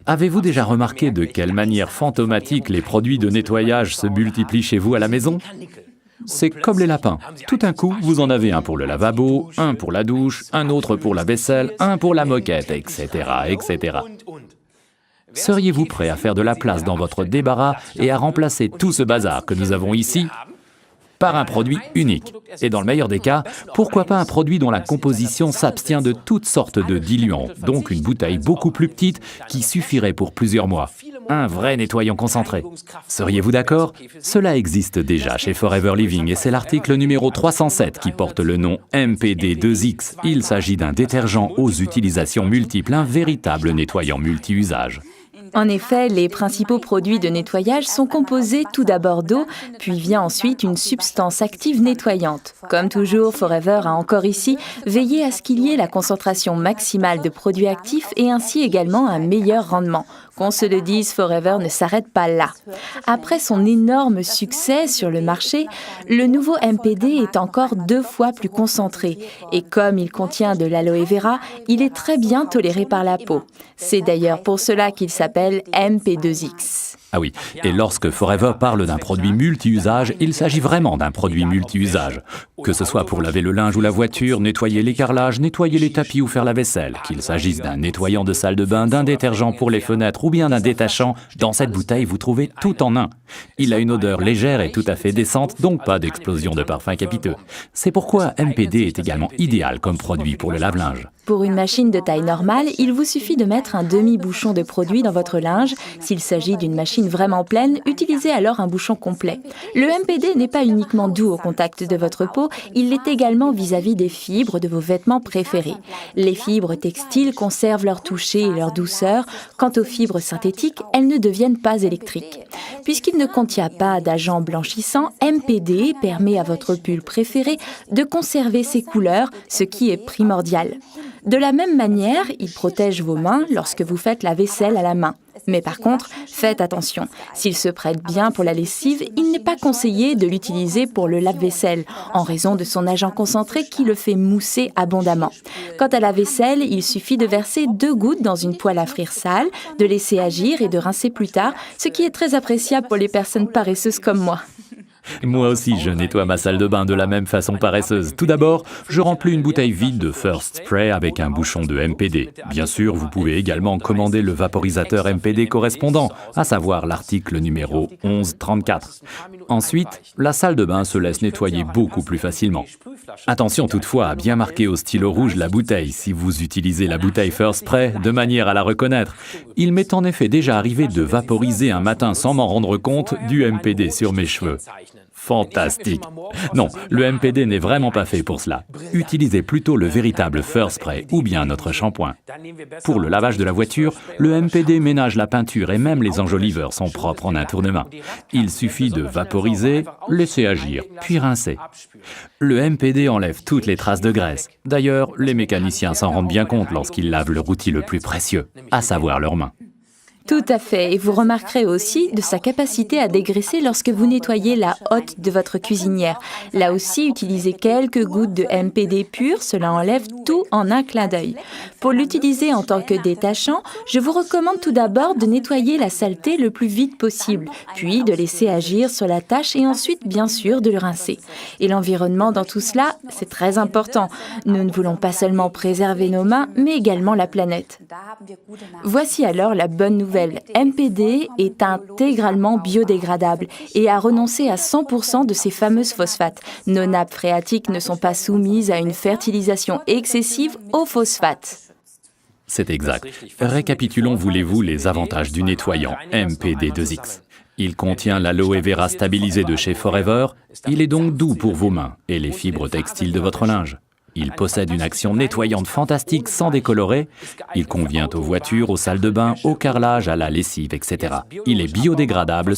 Avez-vous déjà remarqué de quelle manière fantomatique les produits de nettoyage se multiplient chez vous à la maison? C'est comme les lapins. Tout d'un coup, vous en avez un pour le lavabo, un pour la douche, un autre pour la vaisselle, un pour la moquette, etc., etc. Seriez-vous prêt à faire de la place dans votre débarras et à remplacer tout ce bazar que nous avons ici par un produit unique? Et dans le meilleur des cas, pourquoi pas un produit dont la composition s'abstient de toutes sortes de diluants, donc une bouteille beaucoup plus petite qui suffirait pour plusieurs mois. Un vrai nettoyant concentré. Seriez-vous d'accord? Cela existe déjà chez Forever Living et c'est l'article numéro 307 qui porte le nom MPD2X. Il s'agit d'un détergent aux utilisations multiples, un véritable nettoyant multi-usage. En effet, les principaux produits de nettoyage sont composés tout d'abord d'eau, puis vient ensuite une substance active nettoyante. Comme toujours, Forever a encore ici veillé à ce qu'il y ait la concentration maximale de produits actifs et ainsi également un meilleur rendement. Qu'on se le dise, Forever ne s'arrête pas là. Après son énorme succès sur le marché, le nouveau MPD est encore 2 fois plus concentré. Et comme il contient de l'aloe vera, il est très bien toléré par la peau. C'est d'ailleurs pour cela qu'il s'appelle MP2X. Ah oui, et lorsque Forever parle d'un produit multi-usage, il s'agit vraiment d'un produit multi-usage. Que ce soit pour laver le linge ou la voiture, nettoyer les carrelages, nettoyer les tapis ou faire la vaisselle, qu'il s'agisse d'un nettoyant de salle de bain, d'un détergent pour les fenêtres ou bien d'un détachant, dans cette bouteille vous trouvez tout en un. Il a une odeur légère et tout à fait décente, donc pas d'explosion de parfums capiteux. C'est pourquoi MPD est également idéal comme produit pour le lave-linge. Pour une machine de taille normale, il vous suffit de mettre un demi-bouchon de produit dans votre linge. S'il s'agit d'une machine vraiment pleine, utilisez alors un bouchon complet. Le MPD n'est pas uniquement doux au contact de votre peau, il l'est également vis-à-vis des fibres de vos vêtements préférés. Les fibres textiles conservent leur toucher et leur douceur. Quant aux fibres synthétiques, elles ne deviennent pas électriques. Puisqu'il ne contient pas d'agents blanchissants, MPD permet à votre pull préféré de conserver ses couleurs, ce qui est primordial. De la même manière, il protège vos mains lorsque vous faites la vaisselle à la main. Mais par contre, faites attention. S'il se prête bien pour la lessive, il n'est pas conseillé de l'utiliser pour le lave-vaisselle, en raison de son agent concentré qui le fait mousser abondamment. Quant à la vaisselle, il suffit de verser 2 gouttes dans une poêle à frire sale, de laisser agir et de rincer plus tard, ce qui est très appréciable pour les personnes paresseuses comme moi. Moi aussi, je nettoie ma salle de bain de la même façon paresseuse. Tout d'abord, je remplis une bouteille vide de First Spray avec un bouchon de MPD. Bien sûr, vous pouvez également commander le vaporisateur MPD correspondant, à savoir l'article numéro 1134. Ensuite, la salle de bain se laisse nettoyer beaucoup plus facilement. Attention toutefois à bien marquer au stylo rouge la bouteille si vous utilisez la bouteille First Spray de manière à la reconnaître. Il m'est en effet déjà arrivé de vaporiser un matin sans m'en rendre compte du MPD sur mes cheveux. Fantastique. Non, le MPD n'est vraiment pas fait pour cela. Utilisez plutôt le véritable First Spray ou bien notre shampoing. Pour le lavage de la voiture, le MPD ménage la peinture et même les enjoliveurs sont propres en un tournement. Il suffit de vaporiser, laisser agir, puis rincer. Le MPD enlève toutes les traces de graisse. D'ailleurs, les mécaniciens s'en rendent bien compte lorsqu'ils lavent leur outil le plus précieux, à savoir leurs mains. Tout à fait, et vous remarquerez aussi de sa capacité à dégraisser lorsque vous nettoyez la hotte de votre cuisinière. Là aussi, utilisez quelques gouttes de MPD pur, cela enlève tout en un clin d'œil. Pour l'utiliser en tant que détachant, je vous recommande tout d'abord de nettoyer la saleté le plus vite possible, puis de laisser agir sur la tâche et ensuite, bien sûr, de le rincer. Et l'environnement dans tout cela, c'est très important. Nous ne voulons pas seulement préserver nos mains, mais également la planète. Voici alors la bonne nouvelle. MPD est intégralement biodégradable et a renoncé à 100% de ces fameuses phosphates. Nos nappes phréatiques ne sont pas soumises à une fertilisation excessive aux phosphates. C'est exact. Récapitulons, voulez-vous, les avantages du nettoyant MPD2X. Il contient l'aloe vera stabilisé de chez Forever. Il est donc doux pour vos mains et les fibres textiles de votre linge. Il possède une action nettoyante fantastique sans décolorer. Il convient aux voitures, aux salles de bain, au carrelage, à la lessive, etc. Il est biodégradable.